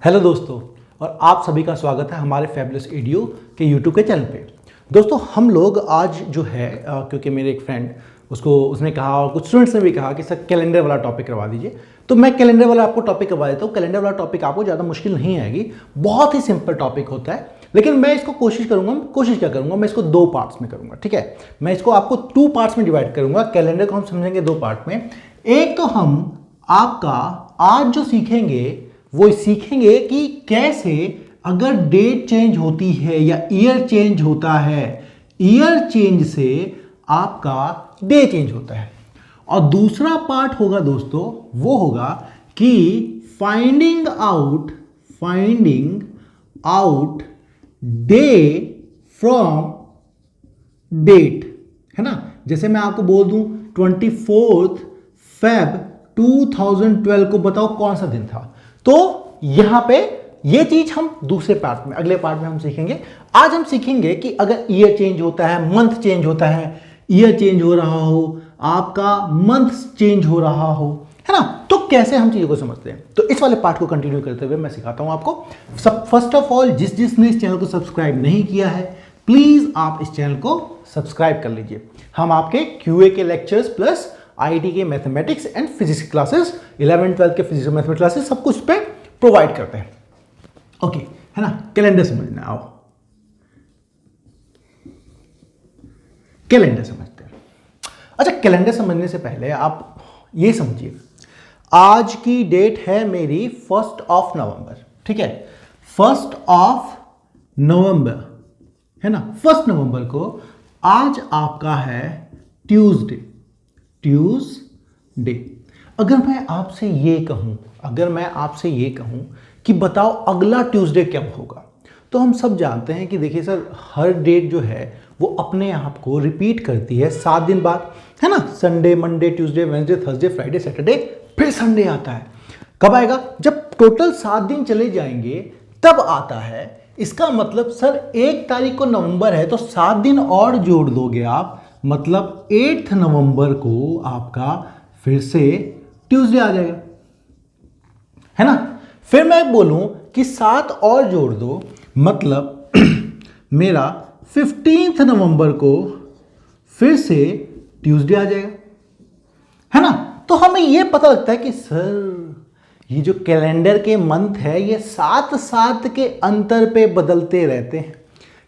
Hello दोस्तों, और आप सभी का स्वागत है हमारे फैबुलस एडियो के यूट्यूब के चैनल पे। दोस्तों हम लोग आज जो है क्योंकि मेरे एक फ्रेंड उसने कहा और कुछ स्टूडेंट्स ने भी कहा कि सर कैलेंडर वाला टॉपिक करवा दीजिए, तो मैं कैलेंडर वाला आपको टॉपिक करवा देता हूँ। कैलेंडर वाला टॉपिक आपको ज़्यादा मुश्किल नहीं आएगी, बहुत ही सिंपल टॉपिक होता है। लेकिन मैं इसको कोशिश क्या करूँगा, मैं इसको 2 पार्ट्स में करूँगा। ठीक है, मैं इसको आपको 2 पार्ट्स में डिवाइड करूँगा। कैलेंडर को हम समझेंगे 2 पार्ट में। एक तो हम आपका आज जो सीखेंगे वो सीखेंगे कि कैसे अगर डेट चेंज होती है या ईयर चेंज होता है, ईयर चेंज से आपका डे चेंज होता है। और दूसरा पार्ट होगा दोस्तों, वो होगा कि finding out day from date, है ना। जैसे मैं आपको बोल दूं 24 Feb 2012 को बताओ कौन सा दिन था, तो यहां पे ये चीज हम दूसरे पार्ट में, अगले पार्ट में हम सीखेंगे। आज हम सीखेंगे कि अगर ईयर चेंज होता है, मंथ चेंज होता है, ईयर चेंज हो रहा हो, आपका मंथ चेंज हो रहा हो, है ना, तो कैसे हम चीजों को समझते हैं। तो इस वाले पार्ट को कंटिन्यू करते हुए मैं सिखाता हूं आपको। फर्स्ट ऑफ ऑल, जिसने इस चैनल को सब्सक्राइब नहीं किया है, प्लीज आप इस चैनल को सब्सक्राइब कर लीजिए। हम आपके क्यूए के लेक्चर्स प्लस आईटी के mathematics and physics classes, 11th 12th के फिजिक्स और मैथमेटिक्स क्लासेस सब कुछ पे प्रोवाइड करते हैं। ओके, है ना। कैलेंडर समझना, आओ कैलेंडर समझते हैं। अच्छा, कैलेंडर समझने से पहले आप ये समझिए, आज की डेट है मेरी 1 नवंबर। ठीक है, 1 नवंबर, है ना। 1 नवंबर को आज आपका है ट्यूसडे। अगर मैं आपसे ये कहूं कि बताओ अगला ट्यूसडे कब होगा, तो हम सब जानते हैं कि देखिए सर, हर डेट जो है वो अपने आप को रिपीट करती है 7 दिन बाद, है ना। Sunday, Monday, Tuesday, Wednesday, Thursday, Friday, Saturday, फिर संडे आता है। कब आएगा? जब टोटल 7 दिन चले जाएंगे तब आता है। इसका मतलब सर 1 तारीख को नवंबर है तो 7 दिन और जोड़ दोगे आप, मतलब 8 नवंबर को आपका फिर से ट्यूसडे आ जाएगा, है ना। फिर मैं बोलूं कि 7 और जोड़ दो, मतलब मेरा 15 नवंबर को फिर से ट्यूसडे आ जाएगा, है ना। तो हमें यह पता लगता है कि सर ये जो कैलेंडर के मंथ है ये 7 के अंतर पे बदलते रहते हैं।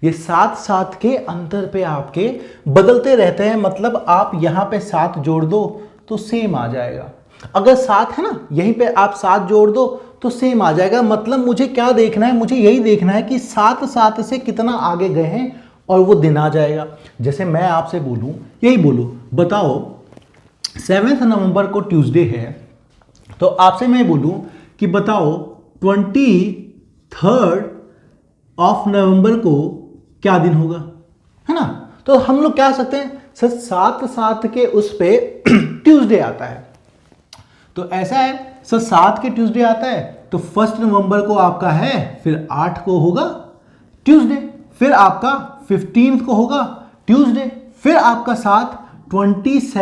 ये 7 के अंतर पे आपके बदलते रहते हैं, मतलब आप यहां पे 7 जोड़ दो तो सेम आ जाएगा। अगर 7 है ना, यहीं पे आप 7 जोड़ दो तो सेम आ जाएगा। मतलब मुझे क्या देखना है, मुझे यही देखना है कि 7 से कितना आगे गए हैं और वो दिन आ जाएगा। जैसे मैं आपसे बोलूं, यही बोलूं, बताओ 7 नवंबर को ट्यूसडे है, तो आपसे मैं बोलूं कि बताओ 23 नवंबर को क्या दिन होगा, है ना। तो हम लोग क्या सकते हैं, सर 7 के उस पे ट्यूसडे आता है, तो ऐसा है सर 7 के ट्यूसडे आता है तो 1 नवंबर को आपका है, फिर 8 को होगा ट्यूसडे, फिर आपका 15 को होगा ट्यूसडे, फिर आपका 22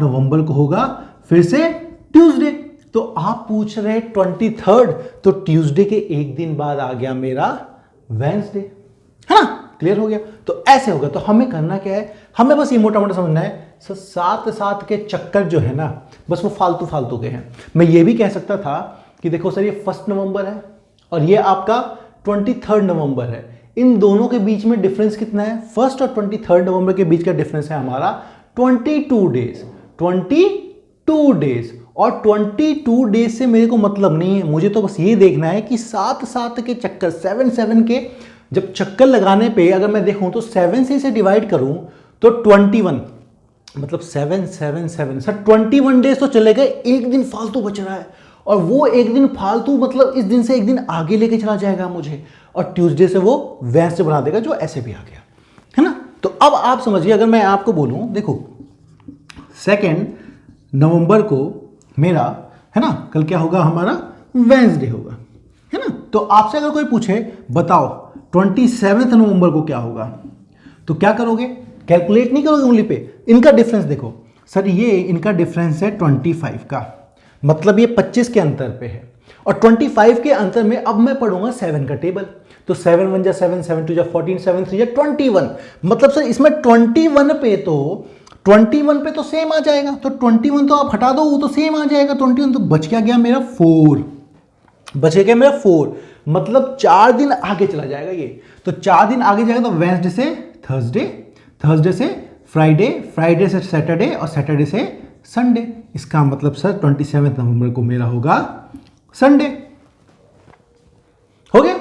नवंबर को होगा फिर से ट्यूसडे। तो आप पूछ रहे 23, तो ट्यूसडे के एक दिन बाद आ गया मेरा वेडनेसडे, है ना। क्लियर हो गया। तो ऐसे होगा। तो हमें करना क्या है, हमें बस ये मोटा मोटा समझना है सर 7 के चक्कर जो है ना, बस वो फालतू के हैं। मैं ये भी कह सकता था कि देखो सर ये 1 नवंबर है और ये आपका 23 नवंबर है, इन दोनों के बीच में डिफरेंस कितना है, 1 और 23 नवंबर के बीच का डिफरेंस है हमारा 22 डेज। और 22 डेज से मेरे को मतलब नहीं है, मुझे तो बस ये देखना है कि 7 के चक्कर, 7 के जब चक्कर लगाने पे अगर मैं देखूं तो 7 से इसे डिवाइड करूं तो 21, मतलब 7 सर 21 डेज तो चले गए, एक दिन फालतू बच रहा है, और वो एक दिन फालतू मतलब इस दिन से एक दिन आगे लेके चला जाएगा मुझे, और ट्यूसडे से वो वेडनेसडे बना देगा, जो ऐसे भी आ गया, है ना। तो अब आप समझिए, अगर मैं आपको बोलूं देखो 2 नवंबर को मेरा, है ना, कल क्या होगा हमारा, वेडनेसडे होगा, है ना। तो आपसे अगर कोई पूछे बताओ 27 नवंबर को क्या होगा, तो क्या करोगे, कैलकुलेट नहीं करोगे उंगली पे, इनका डिफरेंस देखो सर, ये इनका डिफरेंस है 25 का, मतलब ये 25 के अंतर पे है। और 25 के अंतर में अब मैं पढ़ूंगा 7 का टेबल। तो 7 1 जा 7, 7 2 जा 14, 7 3 जा 21। मतलब सर इसमें 21 पे तो सेम आ जाएगा, तो 21 तो आप हटा दो, वो तो सेम आ जाएगा 21, तो बच गया मेरा 4, बचेगा मेरा 4, मतलब 4 दिन आगे चला जाएगा ये। तो 4 दिन आगे जाएगा, तो वेडनेसडे से थर्सडे, थर्सडे से फ्राइडे, फ्राइडे से सैटरडे और सैटरडे से संडे। इसका मतलब सर 27 नवंबर को मेरा होगा संडे। हो गया,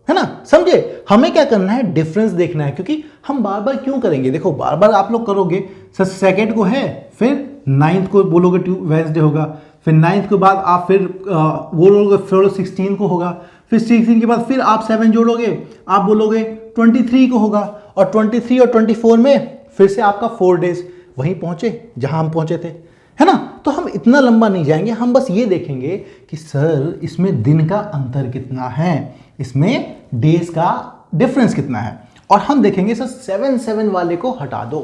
है ना, समझे? हमें क्या करना है, डिफरेंस देखना है, क्योंकि हम बार बार क्यों करेंगे, देखो बार बार आप लोग करोगे, सर सेकेंड को है, फिर 9th को बोलोगे वेडनेसडे होगा, फिर 9th के बाद आप फिर बोलोगे, फिर 16 को होगा, फिर 16 के बाद फिर आप 7 जोड़ोगे, आप बोलोगे 23 को होगा, और 23 और 24 में फिर से आपका 4 डेज वहीं पहुंचे जहां हम पहुंचे थे, है ना। तो हम इतना लंबा नहीं जाएंगे, हम बस ये देखेंगे कि सर इसमें दिन का अंतर कितना है, इसमें डेज का डिफरेंस कितना है, और हम देखेंगे सर 7 वाले को हटा दो,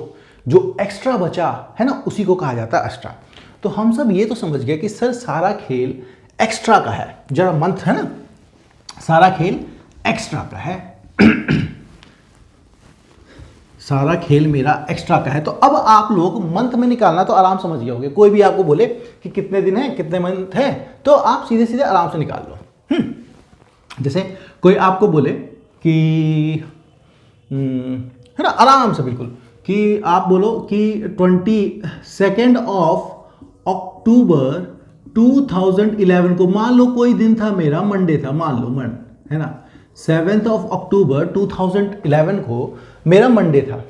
जो एक्स्ट्रा बचा है ना उसी को कहा जाता है एक्स्ट्रा। तो हम सब ये तो समझ गए कि सर सारा खेल एक्स्ट्रा का है, जरा मंथ है ना, सारा खेल एक्स्ट्रा का है सारा खेल मेरा एक्स्ट्रा का है। तो अब आप लोग मंथ में निकालना तो आराम समझ गए होंगे, कोई भी आपको बोले कि कितने दिन है, कितने मंथ है, तो आप सीधे सीधे आराम से निकाल लो। जैसे कोई आपको बोले कि है ना, आराम से बिल्कुल, कि आप बोलो कि 22 अक्टूबर 2011 को, मान लो कोई दिन था मेरा मंडे था, मान लो है ना, 7 अक्टूबर 2011 को मेरा मंडे था।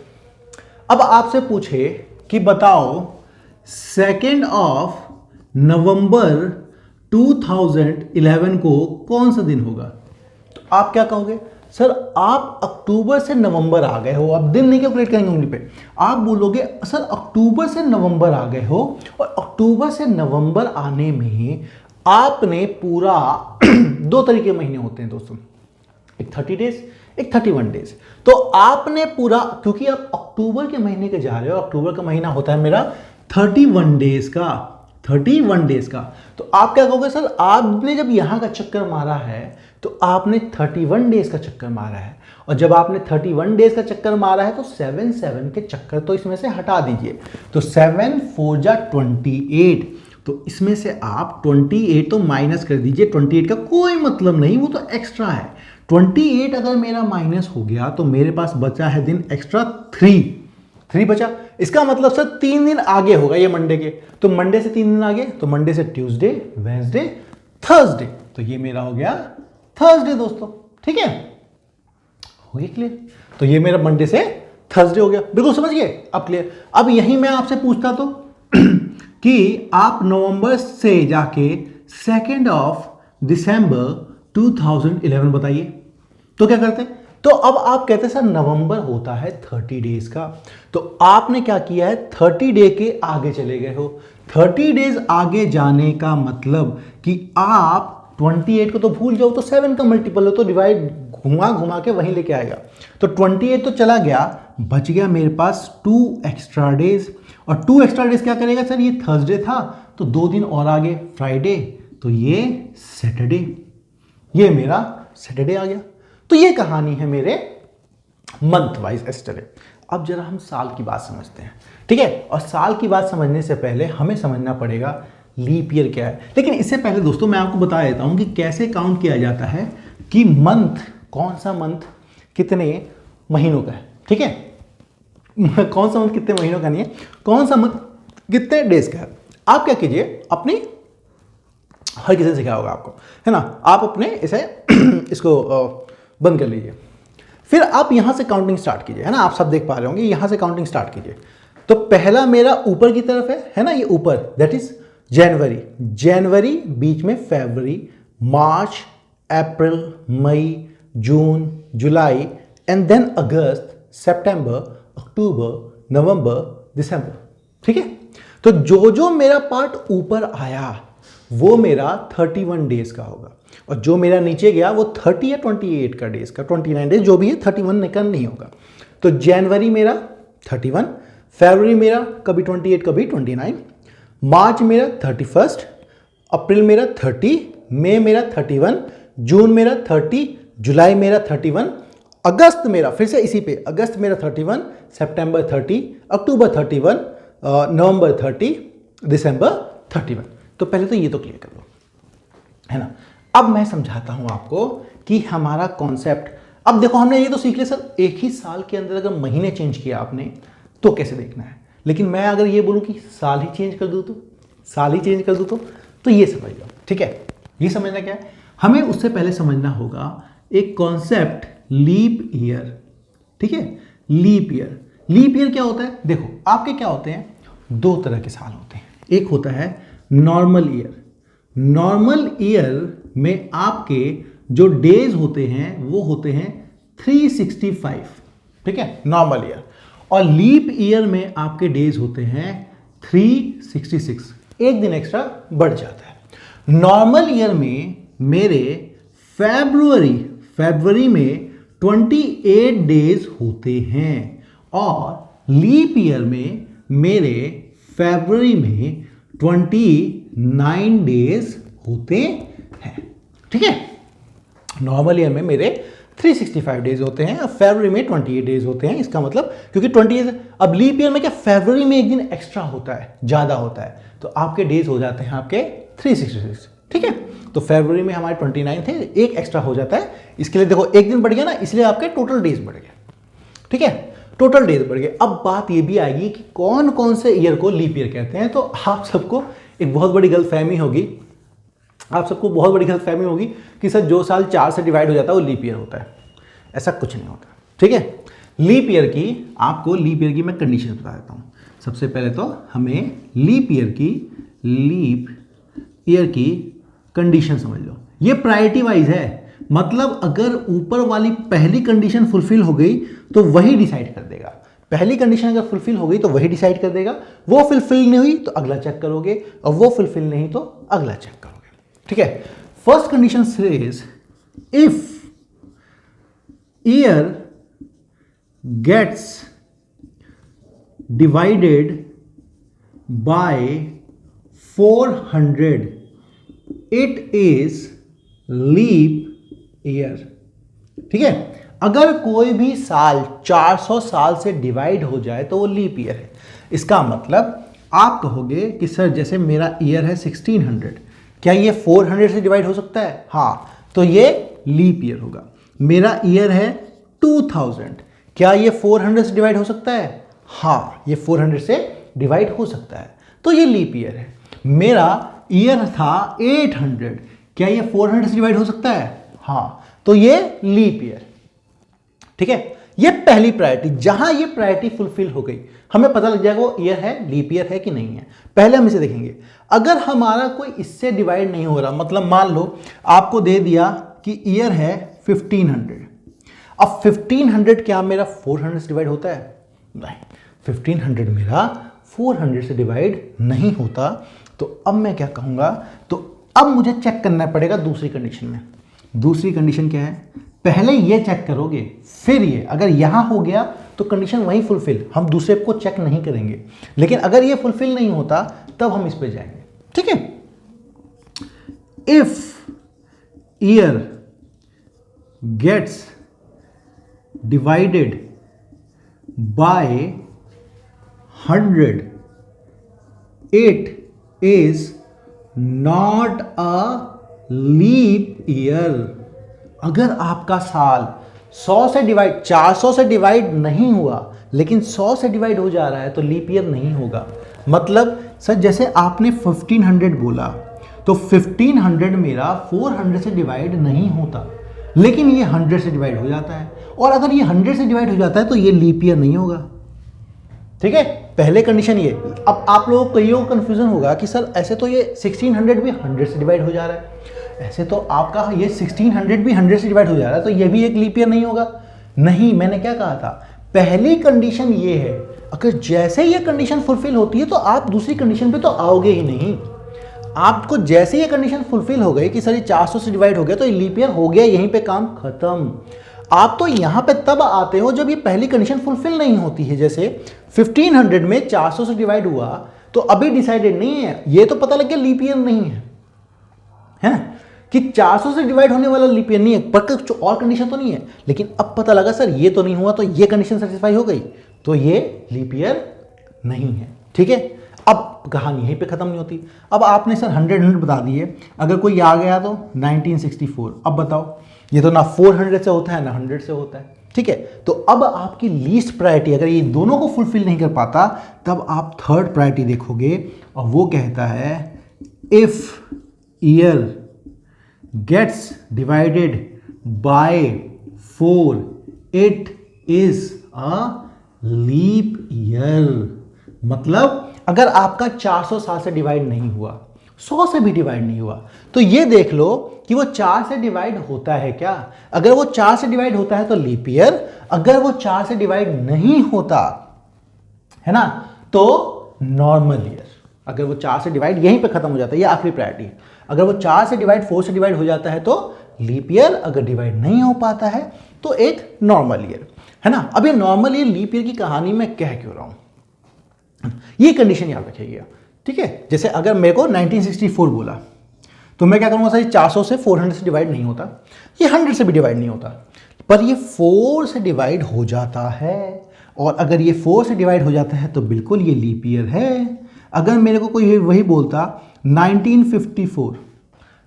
अब आपसे पूछे कि बताओ 2 नवंबर 2011 को कौन सा दिन होगा, तो आप क्या कहोगे, सर आप अक्टूबर से नवंबर आ गए हो, आप दिन नहीं कैलकुलेट करेंगे उंगली पे, आप बोलोगे सर अक्टूबर से नवंबर आ गए हो, और अक्टूबर से नवंबर आने में आपने पूरा 2 तरीके के महीने होते हैं दोस्तों, एक 30 डेज, एक 31 डेज। तो आपने पूरा, क्योंकि आप अक्टूबर के महीने के जा रहे हो, अक्टूबर का महीना होता है मेरा 31 डेज का, 31 डेज का। तो आप क्या कहोगे, सर आपने जब यहां का चक्कर मारा है तो आपने 31 डेज का चक्कर मारा है, और जब आपने 31 डेज का चक्कर मारा है तो 7 के चक्कर तो इसमें से हटा दीजिए, तो 7 4 जा 28, तो इसमें से आप 28 तो माइनस कर दीजिए, 28 का कोई मतलब नहीं, वो तो एक्स्ट्रा है। 28 अगर मेरा माइनस हो गया तो मेरे पास बचा है दिन एक्स्ट्रा 3 बचा। इसका मतलब सर 3 दिन आगे होगा ये मंडे के, तो मंडे से 3 दिन आगे, तो मंडे से ट्यूसडे, वेडनेसडे, थर्सडे, तो ये मेरा हो गया थर्सडे दोस्तों, ठीक है, हो गया क्लियर। तो ये मेरा मंडे से थर्सडे हो गया, बिल्कुल समझ गए, अब क्लियर। अब यही मैं आपसे पूछता तो कि आप नवंबर से जाके 2 दिसंबर 2011 बताइए, तो क्या करते हैं, तो अब आप कहते हैं सर नवंबर होता है 30 डेज का, तो आपने क्या किया है, 30 डे के आगे चले गए हो। 30 डेज आगे जाने का मतलब कि आप 28 को तो भूल जाओ, तो 7 का मल्टीपल हो तो डिवाइड घुमा घुमा के वहीं लेके आएगा, तो 28 तो चला गया, बच गया मेरे पास 2 एक्स्ट्रा डेज, और 2 एक्स्ट्रा डेज क्या करेगा सर, ये थर्सडे था तो 2 दिन और आगे फ्राइडे, तो ये सैटरडे, ये मेरा सैटरडे आ गया। तो ये कहानी है मेरे मंथ वाइज एस्टरे। अब जरा हम साल की बात समझते हैं, ठीक है, और साल की बात समझने से पहले हमें समझना पड़ेगा लीप ईयर क्या है। लेकिन इससे पहले दोस्तों मैं आपको बता देता हूं कि कैसे काउंट किया जाता है कि मंथ, कौन सा मंथ कितने महीनों का है, ठीक है, कौन सा मंथ कितने महीनों का नहीं है, कौन सा मंथ कितने डेज का है। आप क्या कीजिए, अपनी, हर किसी ने सिखाया होगा आपको, है ना, आप अपने इसे इसको बंद कर लीजिए, फिर आप यहां से काउंटिंग स्टार्ट कीजिए, है ना, आप सब देख पा रहे होंगे, यहां से काउंटिंग स्टार्ट कीजिए। तो पहला मेरा ऊपर की तरफ है ना, ये ऊपर, दैट इज जनवरी, जनवरी बीच में फरवरी, मार्च, अप्रैल, मई, जून, जुलाई, एंड देन अगस्त, सितंबर, अक्टूबर, नवंबर, दिसंबर, ठीक है। तो जो जो मेरा पार्ट ऊपर आया वो मेरा 31 डेज का होगा, और जो मेरा नीचे गया वो 30 या 28 का डेज का, 29 डेज जो भी है, 31 का नहीं होगा। तो जनवरी मेरा 31, फरवरी मेरा कभी 28 कभी 29, मार्च मेरा 31, अप्रैल मेरा 30, मई मेरा 31, जून मेरा 30, जुलाई मेरा 31, अगस्त मेरा फिर से इसी पे, अगस्त मेरा 31, सितंबर 30, अक्टूबर 31, नवंबर 30, दिसंबर 31। तो पहले तो ये तो क्लियर कर लो, है ना। अब मैं समझाता हूं आपको कि हमारा कॉन्सेप्ट, अब देखो हमने ये तो सीख लिया सर एक ही साल के अंदर अगर महीने चेंज किया आपने तो कैसे देखना है, लेकिन मैं अगर ये बोलूं कि साल ही चेंज कर दूं तो, साल ही चेंज कर दूं तो ये समझ लो, ठीक है। ये समझना क्या है, हमें उससे पहले समझना होगा एक कॉन्सेप्ट लीप ईयर, ठीक है। लीप ईयर, लीप ईयर क्या होता है, देखो आपके क्या होते हैं, दो तरह के साल होते हैं। एक होता है नॉर्मल ईयर, नॉर्मल ईयर में आपके जो डेज होते हैं वो होते हैं 365, ठीक है, नॉर्मल ईयर। और लीप ईयर में आपके डेज होते हैं 366, एक दिन एक्स्ट्रा बढ़ जाता है। नॉर्मल ईयर में मेरे फरवरी में 28 डेज होते हैं और लीप ईयर में मेरे फरवरी में 29 डेज होते हैं, ठीक है। नॉर्मल ईयर में मेरे 365 डेज होते हैं और फरवरी में 28 डेज होते हैं। इसका मतलब क्योंकि 28, अब लीप ईयर में क्या फरवरी में एक दिन एक्स्ट्रा होता है, ज़्यादा होता है, तो आपके डेज हो जाते हैं आपके 366, ठीक है। तो फरवरी में हमारे 29 थे, एक एक्स्ट्रा हो जाता है, इसके लिए देखो एक दिन बढ़ गया ना, इसलिए आपके टोटल डेज बढ़ गए, ठीक है, टोटल डेज बढ़ गए। अब बात ये भी आएगी कि कौन कौन से ईयर को लीप ईयर कहते हैं। तो आप सबको एक बहुत बड़ी गलतफहमी होगी, आप सबको बहुत बड़ी गलतफहमी होगी कि सर जो साल 4 से डिवाइड हो जाता है वो लीप ईयर होता है। ऐसा कुछ नहीं होता, ठीक है। लीप ईयर की, आपको लीप ईयर की मैं कंडीशन बता देता हूँ। सबसे पहले तो हमें लीप ईयर की कंडीशन समझ लो। ये प्रायोरिटी वाइज है, मतलब अगर ऊपर वाली पहली कंडीशन फुलफिल हो गई तो वही डिसाइड कर देगा। पहली कंडीशन अगर फुलफिल हो गई तो वही डिसाइड कर देगा, वो फुलफिल नहीं हुई तो अगला चेक करोगे, और वो फुलफिल नहीं तो अगला चेक करोगे, ठीक है। First condition says if year gets divided by 400 it is leap year, ठीक है। अगर कोई भी साल 400 साल से डिवाइड हो जाए तो वो लीप ईयर है। इसका मतलब आप कहोगे कि सर जैसे मेरा ईयर है 1600, क्या ये 400 से डिवाइड हो सकता है? हाँ, तो ये लीप ईयर होगा। मेरा ईयर है 2000, क्या ये 400 से डिवाइड हो सकता है? हाँ, ये 400 से डिवाइड हो सकता है, तो ये लीप ईयर है। मेरा ईयर था 800, क्या ये 400 से डिवाइड हो सकता है? हाँ, तो ये लीप ईयर, ठीक है। ये पहली प्रायोरिटी, जहां ये प्रायोरिटी फुलफिल हो गई हमें पता लग जाएगा वो ईयर है, लीप ईयर है कि नहीं है। पहले हम इसे देखेंगे। अगर हमारा कोई इससे डिवाइड नहीं हो रहा, मतलब मान लो आपको दे दिया कि ईयर है 1500, अब 1500 क्या मेरा 400 से डिवाइड होता है? नहीं, 1500 मेरा 400 से डिवाइड नहीं होता। तो अब मैं क्या कहूँगा, तो अब मुझे चेक करना पड़ेगा दूसरी कंडीशन में। दूसरी कंडीशन क्या है? पहले ये चेक करोगे, फिर ये, अगर यहाँ हो गया तो कंडीशन वहीं फुलफिल, हम दूसरे को चेक नहीं करेंगे। लेकिन अगर ये फुलफिल नहीं होता तब हम इस पे जाएंगे, ठीक है। If year gets divided by 100 it is not a leap year. अगर आपका साल 100 से डिवाइड, 400 से डिवाइड नहीं हुआ लेकिन 100 से डिवाइड हो जा रहा है तो लीप ईयर नहीं होगा। मतलब सर जैसे आपने 1500 बोला तो 1500 मेरा 400 से डिवाइड नहीं होता, लेकिन ये 100 से डिवाइड हो जाता है, और अगर ये 100 से डिवाइड हो जाता है तो ये लीप ईयर नहीं होगा, ठीक है। पहले कंडीशन ये। अब आप लोगों को कईयों को कंफ्यूजन होगा कि सर ऐसे तो ये 1600 भी 100 से डिवाइड हो जा रहा है, ऐसे तो आपका ये 1600 भी 100 से डिवाइड हो जा रहा है, तो ये भी एक लीप ईयर नहीं होगा। नहीं, मैंने क्या कहा था, पहली कंडीशन ये है, अगर जैसे ये कंडीशन फुलफिल होती है तो आप दूसरी कंडीशन पे तो आओगे ही नहीं। आपको जैसे ये कंडीशन फुलफिल हो गई कि सर ये 400 से डिवाइड हो गया तो ये लीप ईयर हो गया, यहीं पे काम खत्म। आप तो यहाँ पे तब आते हो जब ये पहली कंडीशन फुलफिल नहीं होती है। जैसे 1500 में 400 से डिवाइड हुआ तो अभी डिसाइडेड नहीं है, ये तो पता लग गया लीप ईयर नहीं है, है ना। कि 400 से डिवाइड होने वाला लीप ईयर नहीं है, पर कुछ और कंडीशन तो नहीं है। लेकिन अब पता लगा सर ये तो नहीं हुआ, तो ये कंडीशन सेटिस्फाई हो गई, तो ये लीप ईयर नहीं है। ठीक है, अब कहानी यहीं पे खत्म नहीं होती। अब आपने सर 100 बता दिए, अगर कोई आ गया तो 1964, अब बताओ ये तो ना 400 से होता है ना 100 से होता है। ठीक है, तो अब आपकी लीस्ट प्रायोरिटी, अगर ये दोनों को फुलफिल नहीं कर पाता, तब आप थर्ड प्रायोरिटी देखोगे, और वो कहता है if year gets divided by 4 it is a leap year. मतलब अगर आपका 400 साल से डिवाइड नहीं हुआ, 100 से भी डिवाइड नहीं हुआ, तो ये देख लो कि वो 4 से डिवाइड होता है क्या। अगर वो 4 से डिवाइड होता है तो लीप ईयर, अगर वो 4 से डिवाइड नहीं होता है ना तो नॉर्मल ईयर। अगर वो 4 से डिवाइड यहीं पे खत्म हो जाता है, ये आखिरी प्रायोरिटी है। अगर वो 4 से डिवाइड 4 से डिवाइड हो जाता है तो लीप ईयर, अगर डिवाइड नहीं हो पाता है तो एक नॉर्मल ईयर, है ना। अब ये नॉर्मल ईयर लीप ईयर की कहानी मैं कह क्यों रहा हूं, ये कंडीशन याद रखिएगा। ठीक है, जैसे अगर मेरे को 1964 बोला तो मैं क्या करूंगा सर, 400 से 400 से डिवाइड नहीं होता, ये 100 से भी डिवाइड नहीं होता, पर ये 4 से डिवाइड हो जाता है। और अगर ये 4 से डिवाइड हो जाता है तो बिल्कुल ये लीप ईयर है। अगर मेरे को कोई वही बोलता 1954,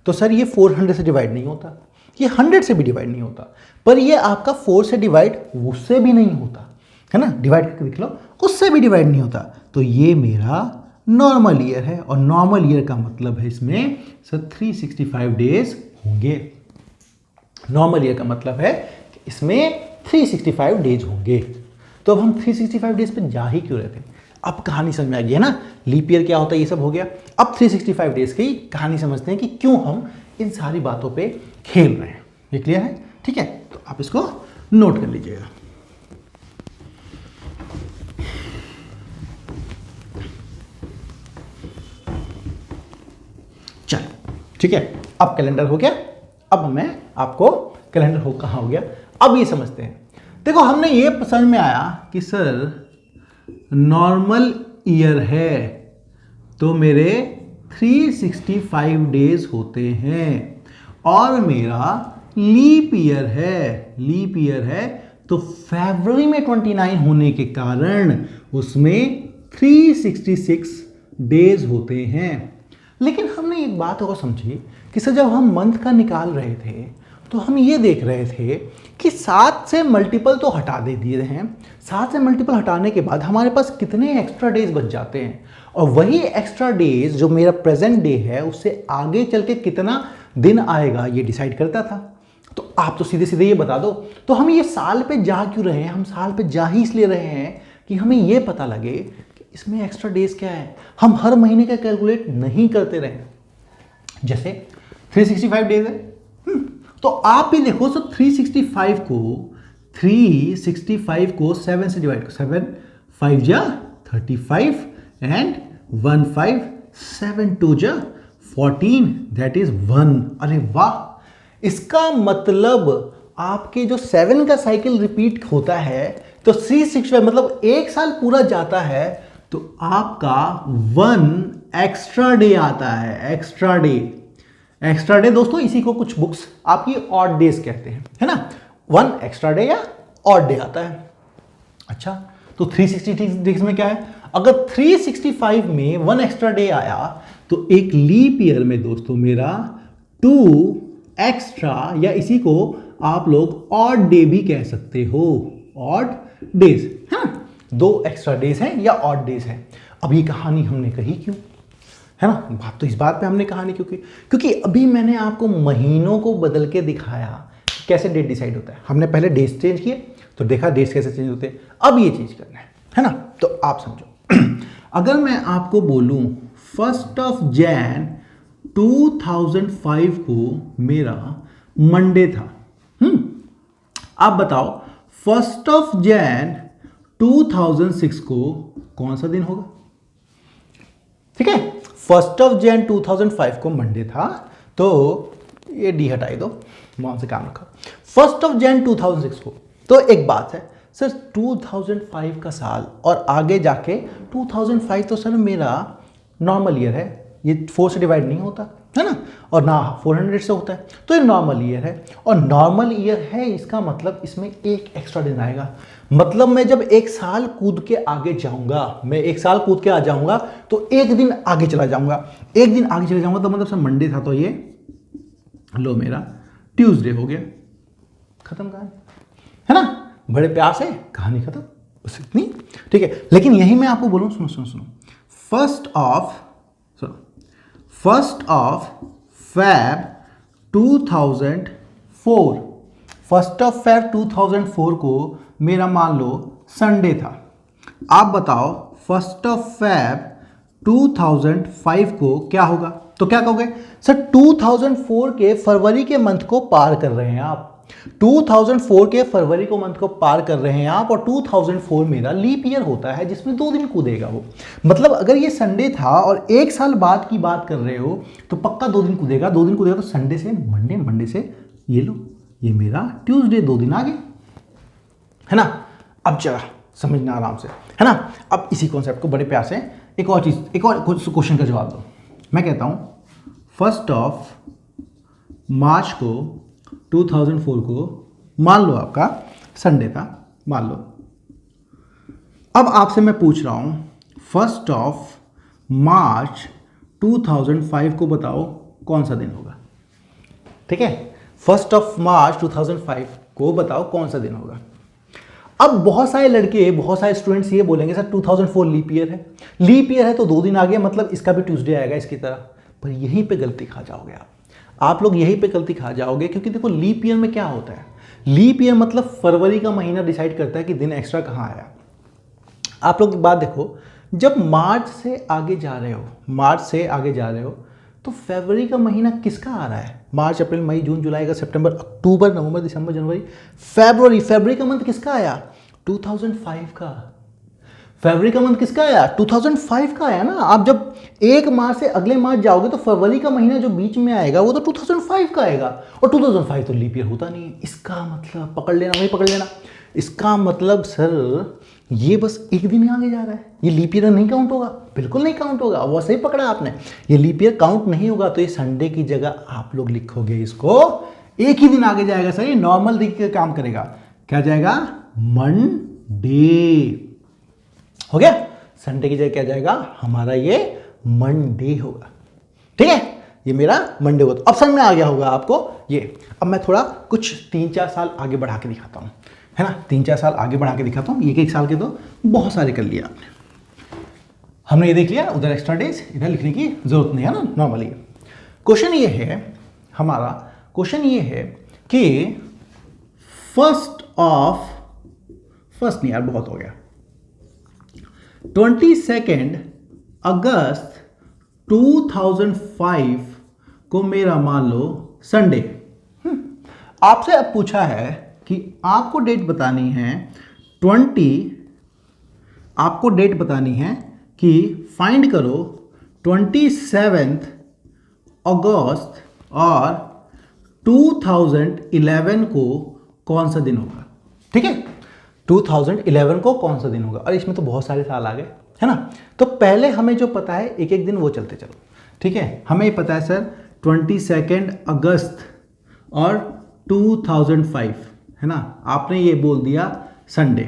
तो सर ये 400 से डिवाइड नहीं होता, ये 100 से भी डिवाइड नहीं होता, पर ये आपका 4 से डिवाइड उससे भी नहीं होता, है ना, डिवाइड करके देख लो, उससे भी डिवाइड नहीं होता, तो ये मेरा नॉर्मल ईयर है। और नॉर्मल ईयर का मतलब है इसमें सर 365 डेज होंगे। नॉर्मल ईयर का मतलब है कि इसमें 365 डेज होंगे। तो अब हम 365 डेज पे जा ही क्यों रहे थे, अब कहानी समझ में आ गई है ना, लीप ईयर क्या होता है ये सब हो गया। अब 365 डेज की कहानी समझते हैं कि क्यों हम इन सारी बातों पे खेल रहे हैं। ये क्लियर है? ठीक है, तो आप इसको नोट कर लीजिएगा। चलो ठीक है, अब कैलेंडर हो गया। अब मैं आपको कैलेंडर हो कहाँ हो गया, अब ये समझते हैं। देखो हमने ये समझ में आया कि सर नॉर्मल ईयर है तो मेरे 365 डेज होते हैं, और मेरा लीप ईयर है तो फरवरी में 29 होने के कारण उसमें 366 डेज होते हैं। लेकिन हमने एक बात और समझी कि सर जब हम मंथ का निकाल रहे थे तो हम ये देख रहे थे कि 7 से मल्टीपल तो हटा दे दिए हैं, 7 से मल्टीपल हटाने के बाद हमारे पास कितने एक्स्ट्रा डेज बच जाते हैं, और वही एक्स्ट्रा डेज जो मेरा प्रेजेंट डे है उससे आगे चल के कितना दिन आएगा ये डिसाइड करता था। तो आप तो सीधे सीधे ये बता दो, तो हम ये साल पे जा क्यों रहे हैं, हम साल पे जा ही इसलिए रहे हैं कि हमें ये पता लगे कि इसमें एक्स्ट्रा डेज क्या है। हम हर महीने का कैलकुलेट नहीं करते रहे। जैसे 365 डेज है, तो आप भी देखो, सो 365 को 7 से डिवाइड करो, 7 5 जा 35 एंड 1 5 7 2 जा 14, दैट इज 1। अरे वाह, इसका मतलब आपके जो 7 का साइकिल रिपीट होता है तो 365 मतलब एक साल पूरा जाता है, तो आपका 1 एक्स्ट्रा डे आता है। एक्स्ट्रा डे दोस्तों, इसी को कुछ बुक्स आपकी ऑड डेज कहते हैं, है ना। 1 एक्स्ट्रा डे या ऑड डे आता है। अच्छा, तो 366 में क्या है, अगर 365 में 1 एक्स्ट्रा डे आया तो एक लीप ईयर में दोस्तों मेरा 2 एक्स्ट्रा, या इसी को आप लोग ऑड डे भी कह सकते हो, ऑड डेज, है ना। 2 एक्स्ट्रा डेज हैं या ऑड डेज हैं। अब ये कहानी हमने कही क्यों, है ना, बात तो इस बात पे हमने कहानी क्योंकि अभी मैंने आपको महीनों को बदल के दिखाया कैसे डेट डिसाइड होता है। हमने पहले डेट्स चेंज किए तो देखा डेट्स कैसे चेंज होते हैं, अब ये चेंज करना है ना। तो आप समझो, अगर मैं आपको बोलूं 1 जैन 2005 को मेरा मंडे था, आप बताओ 1 जैन 2006 को कौन सा दिन होगा। ठीक है, 1 जैन 2005 को मंडे था, तो ये डी हटाई दो, वहां से काम रखो। 1 जैन 2006 को, तो एक बात है सर 2005 का साल और आगे जाके 2005 तो सर मेरा नॉर्मल ईयर है, ये 4 से डिवाइड नहीं होता है ना, और ना 400 से होता है, तो ये नॉर्मल ईयर है। और नॉर्मल ईयर है इसका मतलब इसमें एक एक्स्ट्रा दिन आएगा। मतलब मैं जब एक साल कूद के आगे जाऊंगा, मैं एक साल कूद के आ जाऊंगा तो एक दिन आगे चला जाऊंगा, एक दिन आगे चला जाऊंगा तो मतलब सर मंडे था तो ये लो मेरा ट्यूसडे हो गया, खत्म कहानी, है ना। बड़े प्यार से कहानी खत्म, बस इतनी, ठीक है। लेकिन यही मैं आपको बोलूं, सुनो सुनो सुनो, first of Feb 2004, first of Feb 2004 को मेरा मान लो संडे था। आप बताओ फर्स्ट ऑफ फैब 2005 को क्या होगा? तो क्या कहोगे सर 2004 के फरवरी के मंथ को पार कर रहे हैं आप, 2004 के फरवरी को मंथ को पार कर रहे हैं आप, और 2004 मेरा लीप ईयर होता है जिसमें 2 दिन कूदेगा वो। मतलब अगर ये संडे था और एक साल बाद की बात कर रहे हो तो पक्का 2 दिन कूदेगा, 2 दिन कूदेगा तो संडे से मंडे, मंडे से ये लो ये मेरा ट्यूसडे, 2 दिन आगे, है ना। अब जरा समझना आराम से, है ना। अब इसी कॉन्सेप्ट को बड़े प्यार से एक और चीज, एक और क्वेश्चन का जवाब दो। मैं कहता हूं फर्स्ट ऑफ मार्च को 2004 को मान लो आपका संडे था, मान लो। अब आपसे मैं पूछ रहा हूं फर्स्ट ऑफ मार्च 2005 को बताओ कौन सा दिन होगा, ठीक है। फर्स्ट ऑफ मार्च 2005 को बताओ कौन सा दिन होगा। अब बहुत सारे लड़के, बहुत सारे स्टूडेंट्स ये बोलेंगे सर 2004 लीप ईयर है, लीप ईयर है तो 2 दिन आ गया, मतलब इसका भी ट्यूसडे आएगा इसकी तरह। पर यहीं पे गलती खा जाओगे आप लोग यहीं पे गलती खा जाओगे, क्योंकि देखो लीप ईयर में क्या होता है, लीप ईयर मतलब फरवरी का महीना डिसाइड करता है कि दिन एक्स्ट्रा कहाँ आया। आप लोग बात देखो, जब मार्च से आगे जा रहे हो, मार्च से आगे जा रहे हो तो फरवरी का महीना किसका आ रहा है? मार्च, अप्रैल, मई, जून, जुलाई, अगस्त, सितंबर, अक्टूबर, नवंबर, दिसंबर, जनवरी, फरवरी। फरवरी का मंथ किसका आया? 2005 का। फरवरी का मंथ किसका आया? 2005 का आया ना। आप जब एक मार्च से अगले मार्च जाओगे तो फरवरी का महीना जो बीच में आएगा वो तो 2005 का आएगा, और 2005 तो लीप ईयर होता नहीं है। इसका मतलब पकड़ लेना, वही पकड़ लेना, इसका मतलब सर ये बस एक दिन आगे जा रहा है, ये लीप ईयर नहीं काउंट होगा, बिल्कुल नहीं काउंट होगा। वो सही पकड़ा आपने, ये लीप ईयर काउंट नहीं होगा। तो ये संडे की जगह आप लोग लिखोगे इसको, एक ही दिन आगे जाएगा सर, ये नॉर्मल दिन के काम करेगा। क्या जाएगा? मंडे। हो गया? संडे की जगह क्या जाएगा? हमारा ये मंडे होगा, ठीक है। ये मेरा मंडे होगा। तो अब समझ में आ गया होगा आपको ये। अब मैं थोड़ा कुछ 3-4 साल आगे बढ़ा के दिखाता हूँ, है ना। 3-4 साल आगे बढ़ा के दिखाता हूँ। एक साल के तो बहुत सारे कर लिया आपने, हमने ये देख लिया। उधर एक्स्ट्रा डेज, इधर लिखने की जरूरत नहीं है ना, नॉर्मली। क्वेश्चन ये है हमारा, क्वेश्चन ये है कि फर्स्ट नहीं यार बहुत हो गया, 22 अगस्त 2005 को मेरा मान लो संडे। आपसे अब पूछा है कि आपको डेट बतानी है 20, आपको डेट बतानी है कि फाइंड करो 27 अगस्त और 2011 को कौन सा दिन होगा, ठीक है। 2011 को कौन सा दिन होगा, और इसमें तो बहुत सारे साल आ गए, है ना। तो पहले हमें जो पता है एक एक दिन वो चलते चलो, ठीक है। हमें पता है सर 22 अगस्त और 2005, है ना। आपने ये बोल दिया संडे।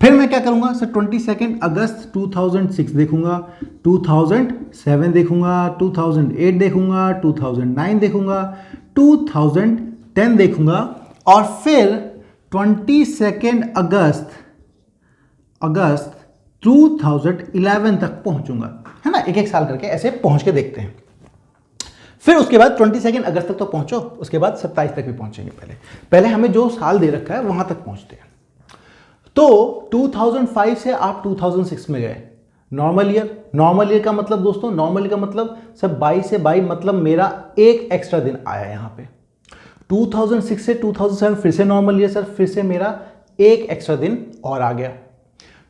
फिर मैं क्या करूंगा सर, 22 अगस्त 2006 देखूंगा, 2007 देखूंगा, 2008 देखूंगा, 2009 देखूंगा, 2010 देखूंगा, और फिर 22 अगस्त 2011 तक पहुंचूंगा, है ना। एक एक साल करके ऐसे पहुंच के देखते हैं। फिर उसके बाद 22 अगस्त तक तो पहुंचो, उसके बाद 27 तक भी पहुंचेंगे। पहले हमें जो साल दे रखा है वहां तक पहुंचते हैं। तो 2005 से आप 2006 में गए, नॉर्मल ईयर। नॉर्मल ईयर का मतलब दोस्तों, नॉर्मल ईयर का मतलब सब 22 से 22, मतलब मेरा एक एक्स्ट्रा दिन आया यहां पे। 2006 से 2007 फिर से नॉर्मल ईयर सर, फिर से मेरा एक एक्स्ट्रा दिन और आ गया।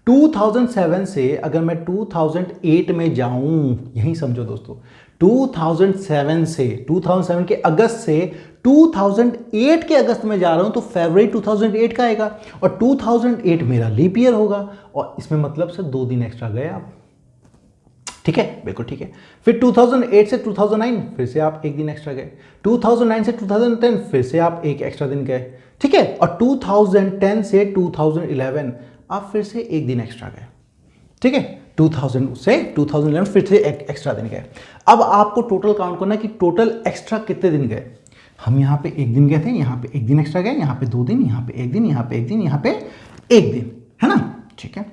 2007 से अगर मैं 2008 में जाऊं, यही समझो दोस्तों, 2007 के अगस्त से 2008 के अगस्त में जा रहा हूं, तो फरवरी 2008 का आएगा, और 2008 मेरा लीप ईयर होगा, और इसमें मतलब सर 2 दिन एक्स्ट्रा गए आप। ठीक है, बिल्कुल ठीक है। फिर 2008 से 2009 फिर से आप एक दिन एक्स्ट्रा गए, 2009 से 2010 फिर से आप एक एक्स्ट्रा दिन गए, ठीक है, और 2010 से 2011 आप फिर से एक दिन एक्स्ट्रा गए, ठीक है, 2000 से 2011 फिर से एक एक्स्ट्रा दिन गए। अब आपको टोटल काउंट करना कि टोटल एक्स्ट्रा कितने दिन गए। हम यहाँ पे एक दिन गए थे, यहाँ पे एक दिन एक्स्ट्रा गए, यहाँ पे 2 दिन, यहाँ पे एक दिन, यहाँ पे एक दिन, यहाँ पे एक दिन, है ना, ठीक है।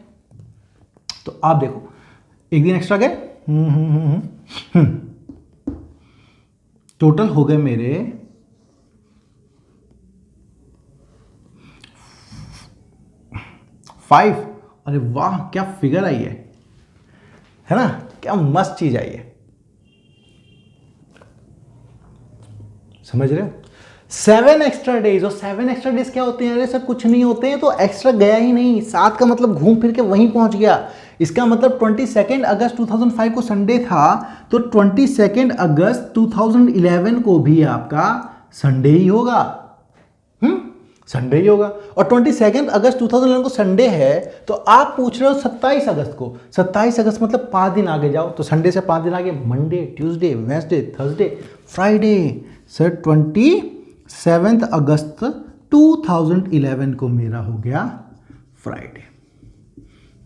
तो आप देखो एक दिन एक्स्ट्रा गए, टोटल हो गए मेरे 5। अरे वाह क्या फिगर आई है ना, क्या मस्त चीज आई है, समझ रहे हो। 7 एक्स्ट्रा डेज, और 7 एक्स्ट्रा डेज क्या होते हैं, अरे सर कुछ नहीं होते हैं, तो एक्स्ट्रा गया ही नहीं, 7 का मतलब घूम फिर के वहीं पहुंच गया। इसका मतलब 22 अगस्त 2005 को संडे था, तो 22 अगस्त 2011 को भी आपका संडे ही होगा, संडे ही होगा। और 22 अगस्त 2011 को संडे है, तो आप पूछ रहे हो 27 अगस्त को, 27 अगस्त मतलब 5 दिन आगे जाओ, तो संडे से 5 दिन आगे Monday, Tuesday, Wednesday, Thursday, Friday. Sir 27 अगस्त 2011 को मेरा हो गया फ्राइडे,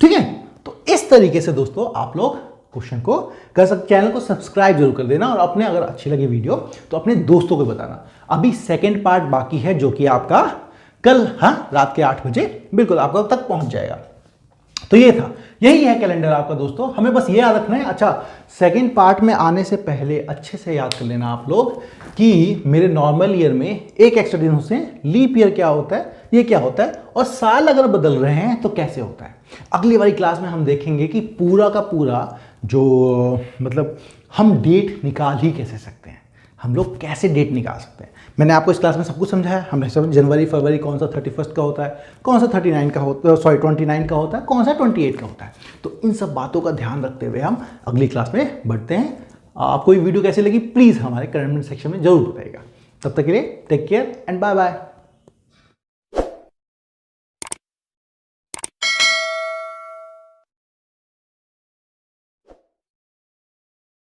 ठीक है। तो इस तरीके से दोस्तों आप लोग क्वेश्चन को कर सकते। चैनल को सब्सक्राइब जरूर कर देना, और अपने अगर अच्छी लगी वीडियो तो अपने दोस्तों को बताना। अभी सेकंड पार्ट बाकी है, जो कि आपका कल रात के 8 बजे बिल्कुल आपको तक पहुंच जाएगा। तो ये था, यही है कैलेंडर आपका दोस्तों, हमें बस ये याद रखना है। अच्छा, सेकंड पार्ट में आने से पहले अच्छे से याद कर लेना आप लोग कि मेरे नॉर्मल ईयर में एक एक्स्ट्रा दिन होते हैं, लीप ईयर क्या होता है, ये क्या होता है, और साल अगर बदल रहे हैं तो कैसे होता है। अगली वाली क्लास में हम देखेंगे कि पूरा का पूरा जो मतलब हम डेट निकाल ही कैसे सकते हैं, हम लोग कैसे डेट निकाल सकते हैं। मैंने आपको इस क्लास में सब कुछ समझाया। हमने सब जनवरी फरवरी कौन सा 31 का होता है, कौन सा 39 का होता है, 29 का होता है, कौन सा 28 का होता है। तो इन सब बातों का ध्यान रखते हुए हम अगली क्लास में बढ़ते हैं। आपको ये वीडियो कैसी लगी प्लीज़ हमारे कमेंट सेक्शन में जरूर बताइएगा। तब तक के लिए take care and bye bye.